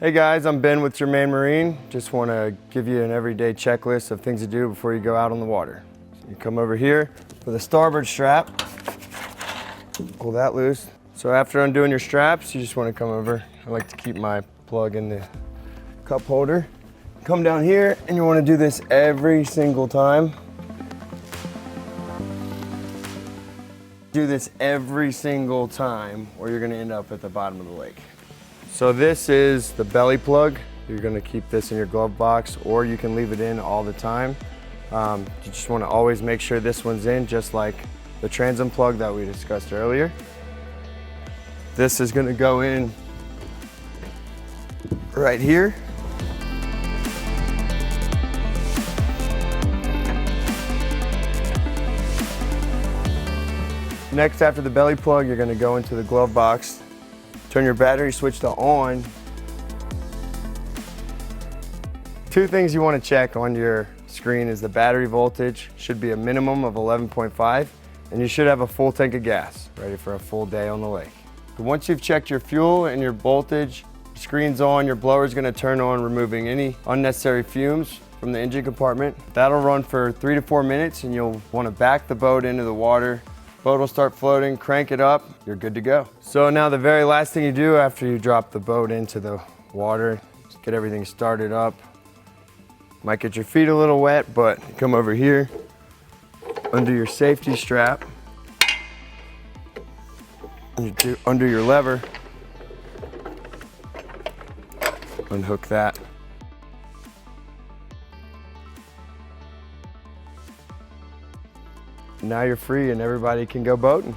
Hey guys, I'm Ben with Germaine Marine. Just want to give you an everyday checklist of things to do before you go out on the water. So you come over here for the starboard strap, pull that loose. So after undoing your straps, you just want to come over. I like to keep my plug in the cup holder. Come down here and you want to do this every single time. Do this every single time or you're going to end up at the bottom of the lake. So this is the belly plug. You're going to keep this in your glove box or you can leave it in all the time. You just want to always make sure this one's in, just like the transom plug that we discussed earlier. This is going to go in right here. Next, after the belly plug, you're going to go into the glove box. Turn your battery switch to on. Two things you want to check on your screen is the battery voltage should be a minimum of 11.5, and you should have a full tank of gas ready for a full day on the lake. Once you've checked your fuel and your voltage, screen's on, your blower is going to turn on, removing any unnecessary fumes from the engine compartment. That'll run for 3 to 4 minutes, and you'll want to back the boat into the water. Boat will start floating, crank it up, you're good to go. So now the very last thing you do after you drop the boat into the water, just get everything started up. Might get your feet a little wet, but come over here, under your safety strap, under your lever, unhook that. Now you're free and everybody can go boating.